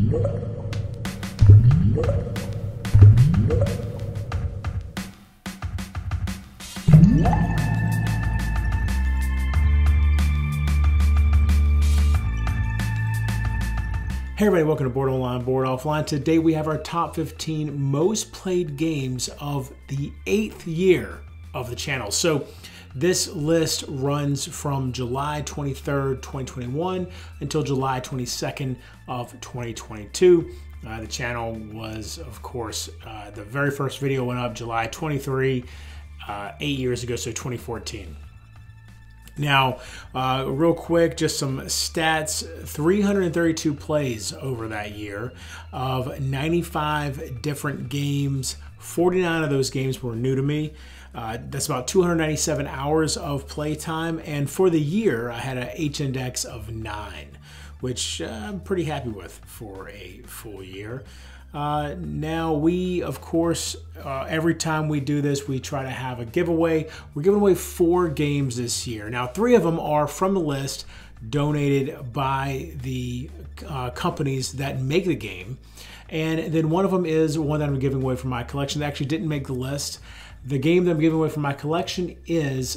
Hey everybody, welcome to Board Online, Board Offline. Today we have our top 15 most played games of the 8th year of the channel. So this list runs from July 23rd, 2021 until July 22nd of 2022. The channel was, of course, the very first video went up July 23, 8 years ago, so 2014. Now, real quick, just some stats, 332 plays over that year of 95 different games. 49 of those games were new to me. That's about 297 hours of playtime. And for the year, I had an H-index of 9, which I'm pretty happy with for a full year. Now we, of course, every time we do this, we try to have a giveaway. We're giving away 4 games this year. Now 3 of them are from the list donated by the companies that make the game. And then one of them is one that I'm giving away from my collection that actually didn't make the list. The game that I'm giving away from my collection is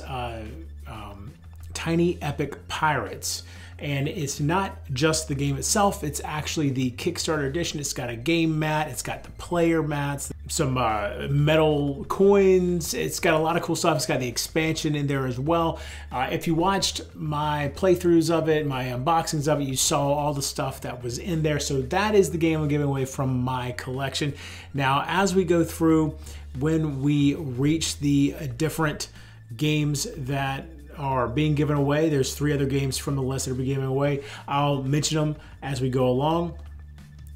Tiny Epic Pirates. And it's not just the game itself, it's actually the Kickstarter edition. It's got a game mat, it's got the player mats, some metal coins, it's got a lot of cool stuff. It's got the expansion in there as well. If you watched my playthroughs of it, my unboxings of it, you saw all the stuff that was in there. So that is the game I'm giving away from my collection. Now, as we go through, when we reach the different games that are being given away, there's 3 other games from the list that are being given away. I'll mention them as we go along.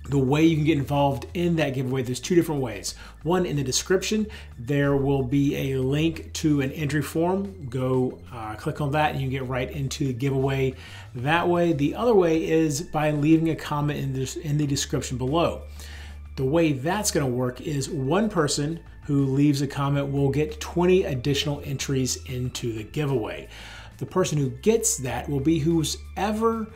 The way you can get involved in that giveaway, there's 2 different ways. One, in the description, there will be a link to an entry form. Go click on that and you can get right into the giveaway that way. The other way is by leaving a comment in the description below. The way that's going to work is one person who leaves a comment will get 20 additional entries into the giveaway. The person who gets that will be whose ever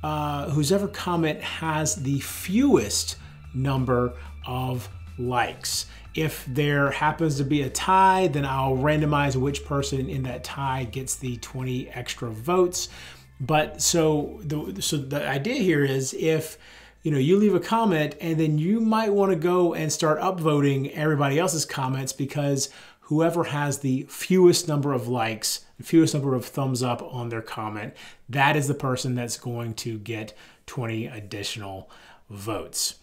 comment has the fewest number of likes. If there happens to be a tie, then I'll randomize which person in that tie gets the 20 extra votes. But so the idea here is, if you leave a comment and then you might want to go and start upvoting everybody else's comments, because whoever has the fewest number of likes, the fewest number of thumbs up on their comment, that is the person that's going to get 20 additional votes,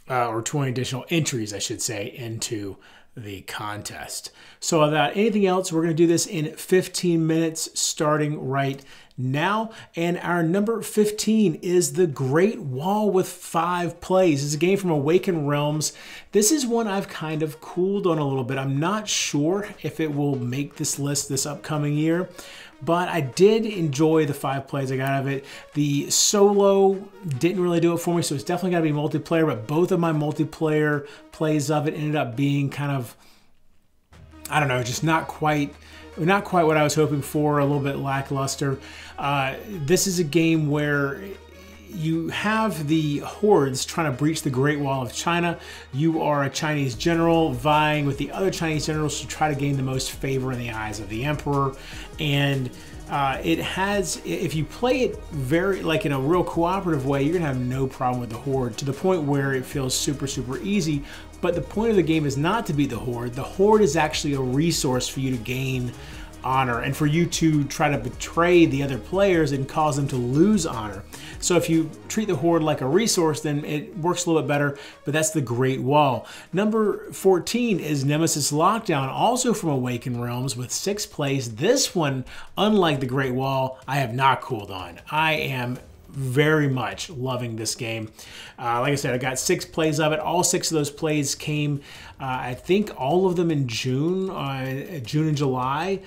or 20 additional entries, I should say, into the contest. So without anything else, we're going to do this in 15 minutes starting right now. And our number 15 is The Great Wall with 5 plays. It's a game from Awakened Realms. This is one I've kind of cooled on a little bit. I'm not sure if it will make this list this upcoming year, but I did enjoy the 5 plays I got out of it. The solo didn't really do it for me, so it's definitely got to be multiplayer, but both of my multiplayer plays of it ended up being kind of, I don't know, just not quite what I was hoping for, a little bit lackluster. This is a game where you have the hordes trying to breach the Great Wall of China. You are a Chinese general vying with the other Chinese generals to try to gain the most favor in the eyes of the emperor. And if you play it very, like, in a real cooperative way, you're gonna have no problem with the horde, to the point where it feels super, super easy. But the point of the game is not to beat the horde. The horde is actually a resource for you to gain honor and for you to try to betray the other players and cause them to lose honor. So if you treat the horde like a resource, then it works a little bit better, but that's the Great Wall. Number 14 is Nemesis Lockdown, also from Awakened Realms, with 6 plays. This one, unlike the Great Wall, I have not cooled on. I am very much loving this game. Like I said, I got 6 plays of it. All 6 of those plays came, I think all of them in June and July.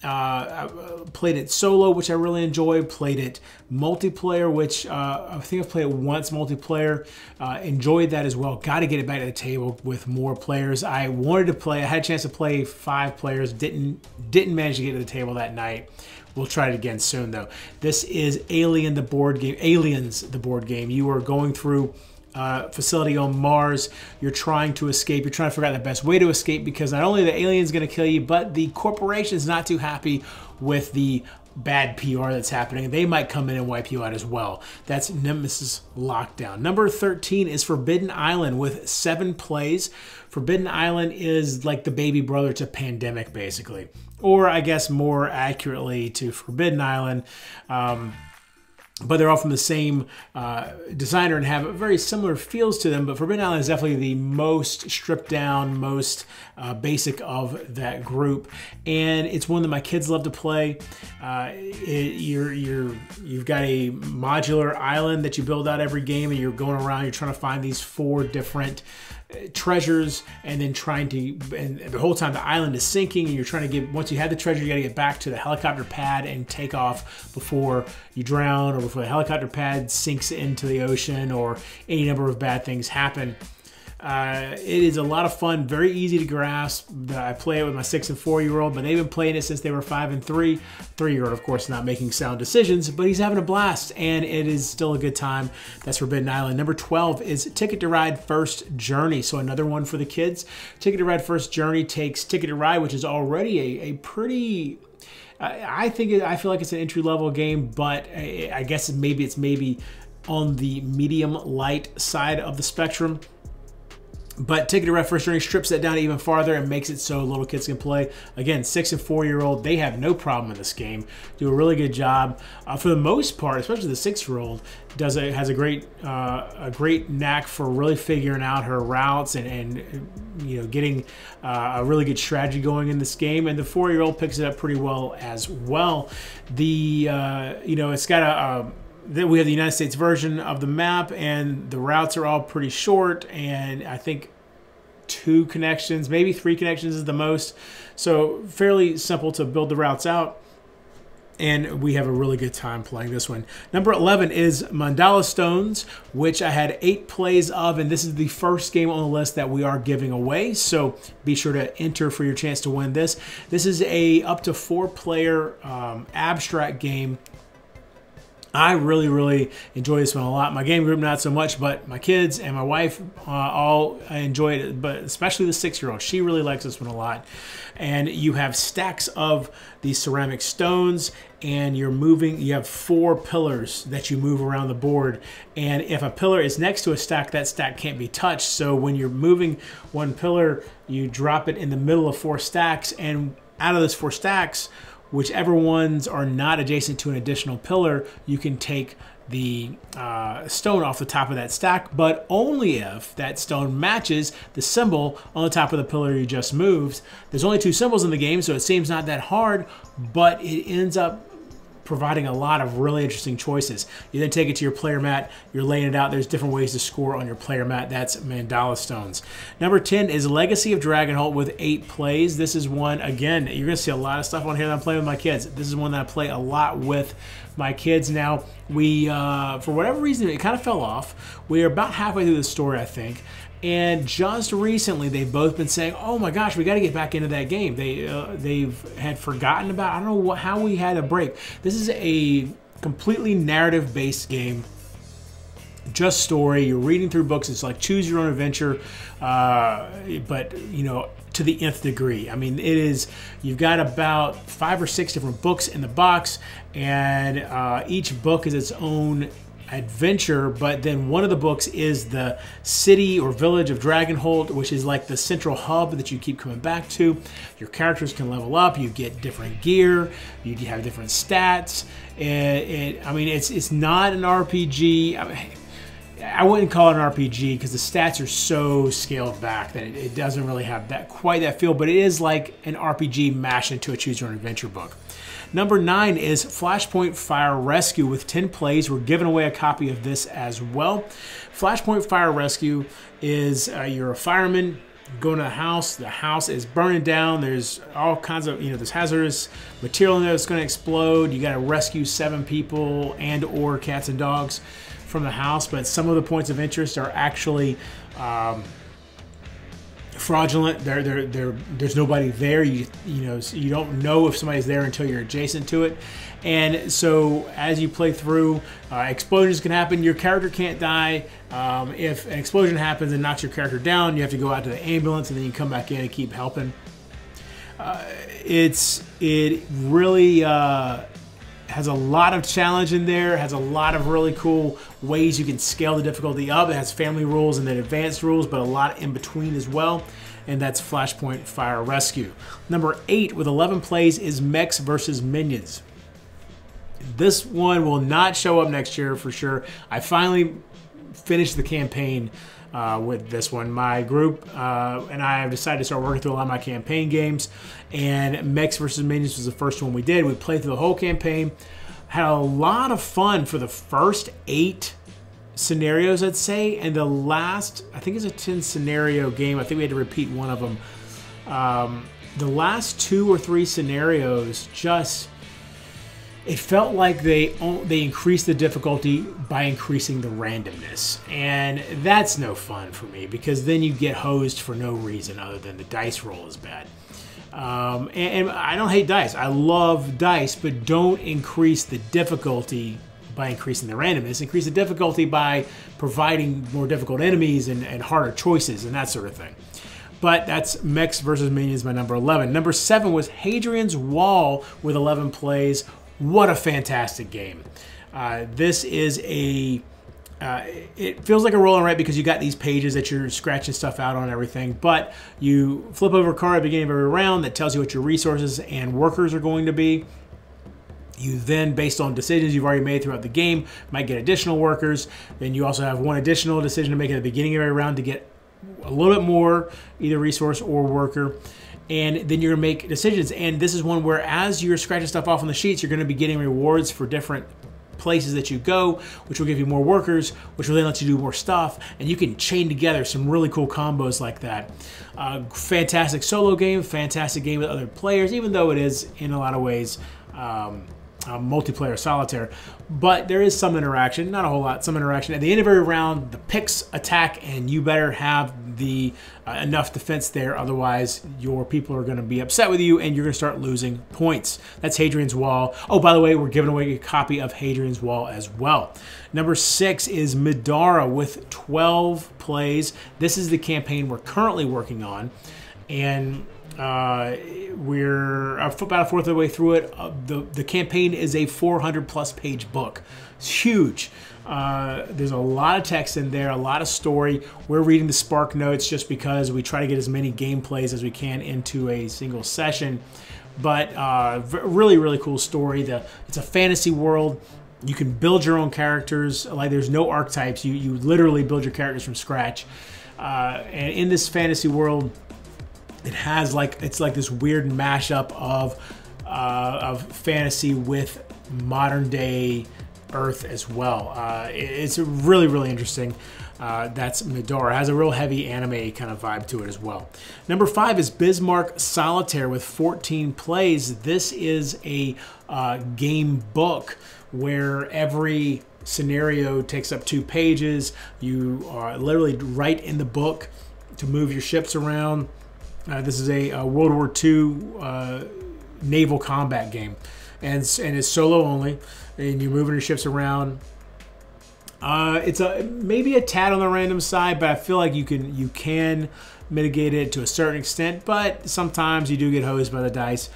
I played it solo, which I really enjoyed. Played it multiplayer, which I think I've played it once multiplayer. Enjoyed that as well. Got to get it back to the table with more players. I wanted to play. I had a chance to play 5 players. Didn't manage to get to the table that night. We'll try it again soon, though. This is Aliens, the board game. You are going through facility on Mars. You're trying to escape. You're trying to figure out the best way to escape, because not only the alien's going to kill you, but the corporation's not too happy with the bad PR that's happening. They might come in and wipe you out as well. That's Nemesis Lockdown. Number 13 is Forbidden Island with 7 plays. Forbidden Island is like the baby brother to Pandemic, basically. Or I guess more accurately to Forbidden Island. But they're all from the same designer and have very similar feels to them. But Forbidden Island is definitely the most stripped down, most basic of that group, and it's one that my kids love to play. You've got a modular island that you build out every game, and you're going around. You're trying to find these 4 different treasures, and then and the whole time the island is sinking, and you're trying to get, once you have the treasure, you got to get back to the helicopter pad and take off before you drown, or before the helicopter pad sinks into the ocean, or any number of bad things happen. It is a lot of fun, very easy to grasp. I play it with my 6- and 4-year-old, but they've been playing it since they were 5 and 3. 3-year-old, of course, not making sound decisions, but he's having a blast, and it is still a good time. That's Forbidden Island. Number 12 is Ticket to Ride First Journey, so another one for the kids. Ticket to Ride First Journey takes Ticket to Ride, which is already a pretty... I feel like it's an entry-level game, but I guess it's maybe on the medium light side of the spectrum. But Ticket to Ride First Journey strips that down even farther and makes it so little kids can play. Again, 6- and 4-year-old, they have no problem in this game. Do a really good job. For the most part, especially the 6-year-old, has a great knack for really figuring out her routes and getting a really good strategy going in this game. And the 4-year-old picks it up pretty well as well. It's got Then we have the United States version of the map, and the routes are all pretty short, and I think 2 connections, maybe 3 connections is the most. So fairly simple to build the routes out, and we have a really good time playing this one. Number 11 is Mandala Stones, which I had 8 plays of, and this is the first game on the list that we are giving away, so be sure to enter for your chance to win this. This is a up to 4-player abstract game. I really enjoy this one a lot. My game group not so much, but my kids and my wife all enjoy it, but especially the 6-year-old. She really likes this one a lot. And you have stacks of these ceramic stones, and you're moving. You have 4 pillars that you move around the board, and if a pillar is next to a stack, that stack can't be touched. So when you're moving one pillar, you drop it in the middle of 4 stacks, and out of those 4 stacks, whichever ones are not adjacent to an additional pillar, you can take the stone off the top of that stack, but only if that stone matches the symbol on the top of the pillar you just moved. There's only 2 symbols in the game, so it seems not that hard, but it ends up providing a lot of really interesting choices. You then take it to your player mat, you're laying it out. There's different ways to score on your player mat. That's Mandala Stones. Number 10 is Legacy of Dragonholt with 8 plays. This is one, again, you're going to see a lot of stuff on here that I'm playing with my kids. This is one that I play a lot with my kids. Now, we, for whatever reason, it kind of fell off. We are about halfway through the story, I think. And just recently, they've both been saying, "Oh my gosh, we got to get back into that game." They've had forgotten about. I don't know how we had a break. This is a completely narrative-based game, just story. You're reading through books. It's like choose your own adventure, but to the nth degree. I mean, it is. You've got about 5 or 6 different books in the box, and each book is its own adventure, but then one of the books is the city or village of Dragonholt, which is like the central hub that you keep coming back to. Your characters can level up, you get different gear, you have different stats. I mean, it's not an RPG. I wouldn't call it an RPG because the stats are so scaled back that it doesn't really have quite that feel, but it is like an RPG mashed into a choose your own adventure book. Number 9 is Flashpoint Fire Rescue with 10 plays. We're giving away a copy of this as well. Flashpoint Fire Rescue is you're a fireman going to the house is burning down, there's all kinds of, there's hazardous material in there that's going to explode. You got to rescue 7 people and or cats and dogs from the house, but some of the points of interest are actually from fraudulent. There's nobody there. You know, so you don't know if somebody's there until you're adjacent to it. And so as you play through, explosions can happen. Your character can't die. If an explosion happens and knocks your character down, you have to go out to the ambulance, and then you come back in and keep helping. It really has a lot of challenge in there. Has a lot of really cool ways you can scale the difficulty up. It has family rules and then advanced rules, but a lot in between as well. And that's Flashpoint Fire Rescue. Number 8 with 11 plays is Mechs versus Minions. This one will not show up next year for sure. I finally finished the campaign with this one. My group and I have decided to start working through a lot of my campaign games, and Mechs versus Minions was the first one we did. We played through the whole campaign, had a lot of fun for the first 8 scenarios, I'd say, and the last, I think it's a 10 scenario game. I think we had to repeat one of them. The last 2 or 3 scenarios just, it felt like they increased the difficulty by increasing the randomness, and that's no fun for me, because then you get hosed for no reason other than the dice roll is bad. And I don't hate dice. I love dice, but don't increase the difficulty by increasing the randomness. Increase the difficulty by providing more difficult enemies and harder choices and that sort of thing. But that's Mechs versus Minions, my number 11. Number 7 was Hadrian's Wall with 11 plays. What a fantastic game. This is a, it feels like a roll and write because you got these pages that you're scratching stuff out on and everything, but you flip over a card at the beginning of every round that tells you what your resources and workers are going to be. You then, based on decisions you've already made throughout the game, might get additional workers. Then you also have one additional decision to make at the beginning of every round to get a little bit more, either resource or worker. And then you're going to make decisions. And this is one where as you're scratching stuff off on the sheets, you're going to be getting rewards for different places that you go, which will give you more workers, which will then let you do more stuff. And you can chain together some really cool combos like that. Fantastic solo game, fantastic game with other players, even though it is, in a lot of ways, multiplayer solitaire, but there is some interaction, not a whole lot, some interaction. At the end of every round, the picks attack, and you better have the enough defense there, otherwise your people are going to be upset with you and you're going to start losing points. That's Hadrian's Wall. Oh, by the way, we're giving away a copy of Hadrian's Wall as well. Number 6 is Madara with 12 plays. This is the campaign we're currently working on, and we're about a fourth of the way through it. The campaign is a 400+ page book. It's huge. There's a lot of text in there, a lot of story. We're reading the Spark Notes just because we try to get as many gameplays as we can into a single session. But really, really cool story. It's a fantasy world. You can build your own characters. Like, there's no archetypes. You literally build your characters from scratch. And in this fantasy world, it has it's like this weird mashup of fantasy with modern day Earth as well. It's really, really interesting. That's Madara. It has a real heavy anime kind of vibe to it as well. Number 5 is Bismarck Solitaire with 14 plays. This is a game book where every scenario takes up 2 pages. You literally write in the book to move your ships around. This is a World War II naval combat game, and it's solo only, and you're moving your ships around. It's maybe a tad on the random side, but I feel like you can mitigate it to a certain extent, but sometimes you do get hosed by the dice.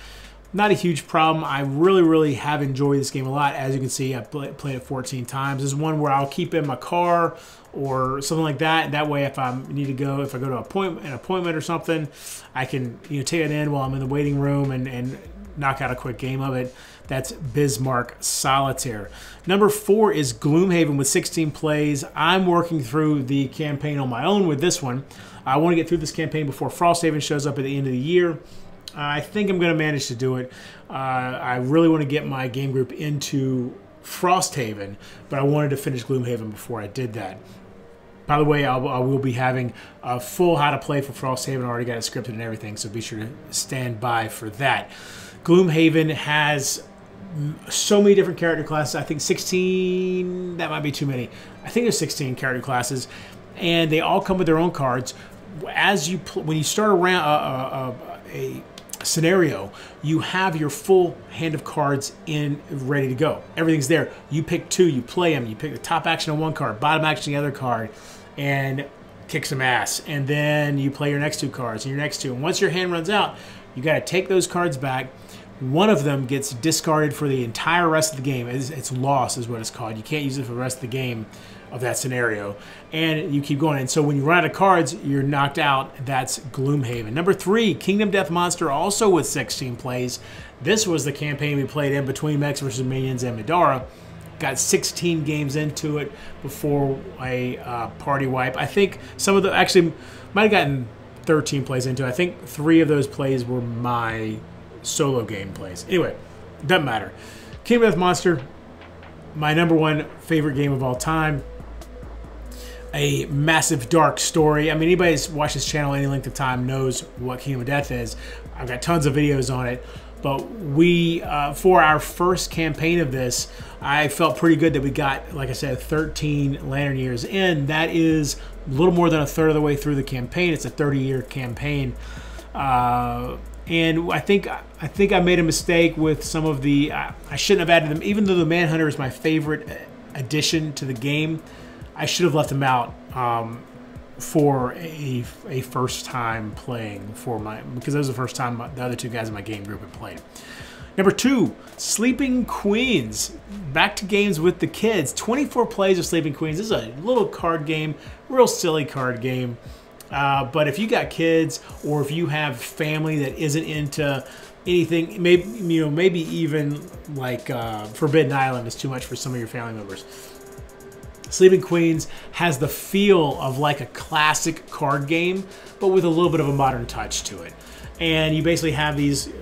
Not a huge problem. I really, really have enjoyed this game a lot. As you can see, I've played it 14 times. This is one where I'll keep it in my car or something like that. That way, if I need to go, if I go to an appointment or something, I can take it in while I'm in the waiting room and knock out a quick game of it. That's Bismarck Solitaire. Number 4 is Gloomhaven with 16 plays. I'm working through the campaign on my own with this one. I want to get through this campaign before Frosthaven shows up at the end of the year. I think I'm going to manage to do it. I really want to get my game group into Frosthaven, but I wanted to finish Gloomhaven before I did that. By the way, I will be having a full how to play for Frosthaven. I already got it scripted and everything, so be sure to stand by for that. Gloomhaven has so many different character classes. I think 16, that might be too many. I think there's 16 character classes, and they all come with their own cards. when you start around a scenario, you have your full hand of cards ready to go. Everything's there. You pick 2, you play them. You pick the top action on one card, bottom action on the other card, and kick some ass. And then you play your next 2 cards and your next 2. And once your hand runs out, you got to take those cards back. One of them gets discarded for the entire rest of the game. It's lost is what it's called. You can't use it for the rest of the game of that scenario. And you keep going. And so when you run out of cards, you're knocked out. That's Gloomhaven. Number 3, Kingdom Death Monster, also with 16 plays. This was the campaign we played in between Mechs versus Minions and Madara. Got 16 games into it before a party wipe. I think some of the, actually, might have gotten 13 plays into it. I think 3 of those plays were my solo game plays. Anyway, doesn't matter. Kingdom Death Monster, my #1 favorite game of all time. A massive dark story. I mean, anybody who's watched this channel any length of time knows what Kingdom of Death is. I've got tons of videos on it. But we, for our first campaign of this, I felt pretty good that we got, like I said, 13 Lantern Years in. That is a little more than a third of the way through the campaign. It's a 30-year campaign. And I think I made a mistake with some of the, I shouldn't have added them. Even though the Manhunter is my favorite addition to the game, I should have left them out for a first time playing because that was the first time the other 2 guys in my game group had played. Number 2, Sleeping Queens. Back to games with the kids. 24 plays of Sleeping Queens. This is a little card game, real silly card game. But if you got kids, or if you have family that isn't into anything, maybe even like Forbidden Island is too much for some of your family members. Sleeping Queens has the feel of like a classic card game, but with a little bit of a modern touch to it. And you basically have these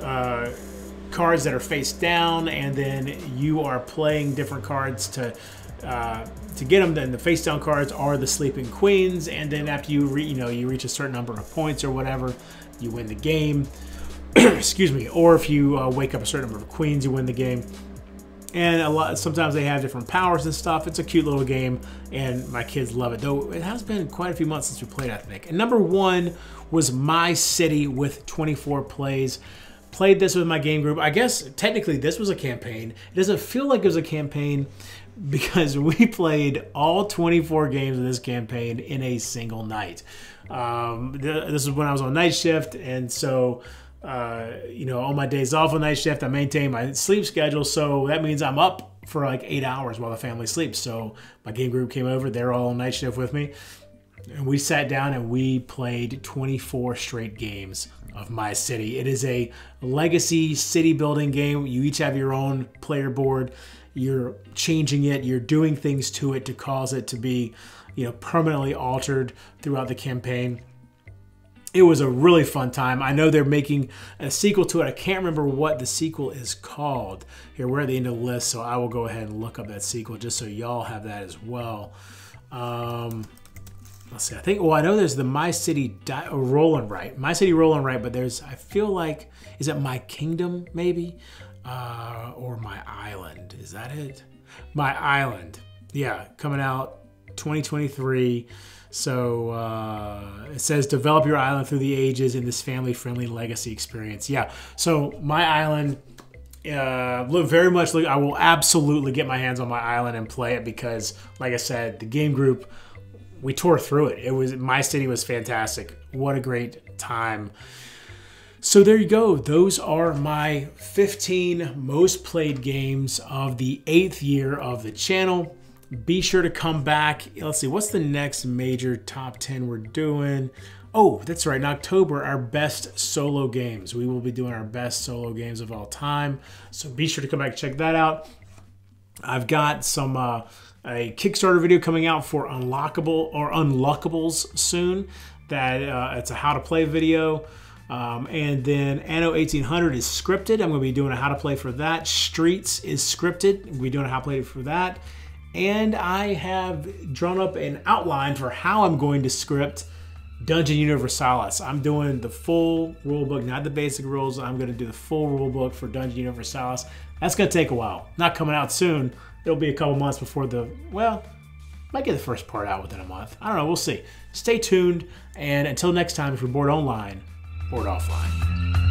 cards that are face down, and then you are playing different cards to get them. Then the face down cards are the Sleeping Queens, and then after you reach a certain number of points or whatever, you win the game. Excuse me. Or if you wake up a certain number of queens, you win the game. And sometimes they have different powers and stuff. It's a cute little game, and my kids love it. Though it has been quite a few months since we played, I think. And number 1 was My City with 24 plays. Played this with my game group. I guess technically this was a campaign. It doesn't feel like it was a campaign because we played all 24 games of this campaign in a single night. This is when I was on night shift, and so on my days off on night shift, I maintain my sleep schedule, so that means I'm up for like 8 hours while the family sleeps. So my game group came over, they're all on night shift with me, and we sat down and we played 24 straight games of My City. It is a legacy city building game. You each have your own player board. You're changing it, you're doing things to it to cause it to be, permanently altered throughout the campaign. It was a really fun time. I know they're making a sequel to it. I can't remember what the sequel is called. Here, we're at the end of the list, so I will go ahead and look up that sequel just so y'all have that as well. Let's see. I know there's the My City Roll and Write. My City Roll and Write, but there's, I feel like, is it My Kingdom maybe? Or My Island. Is that it? My Island. Yeah, coming out 2023. So it says develop your island through the ages in this family-friendly legacy experience. Yeah, so My Island, very much. I will absolutely get my hands on My Island and play it because, like I said, the game group, we tore through it. My City was fantastic. What a great time. So there you go. Those are my 15 most played games of the 8th year of the channel. Be sure to come back. Let's see, what's the next major top 10 we're doing? Oh, that's right. In October, our best solo games. We will be doing our best solo games of all time. So be sure to come back and check that out. I've got some a Kickstarter video coming out for Unlockables soon. That it's a how to play video. And then Anno 1800 is scripted. I'm going to be doing a how to play for that. Streets is scripted. We'll be doing a how to play for that. And I have drawn up an outline for how I'm going to script Dungeon Universalis. I'm doing the full rulebook, not the basic rules. I'm going to do the full rulebook for Dungeon Universalis. That's going to take a while. Not coming out soon. It'll be a couple months before the, well, Might get the first part out within a month. I don't know, we'll see. Stay tuned, and until next time, if you're bored online, bored offline.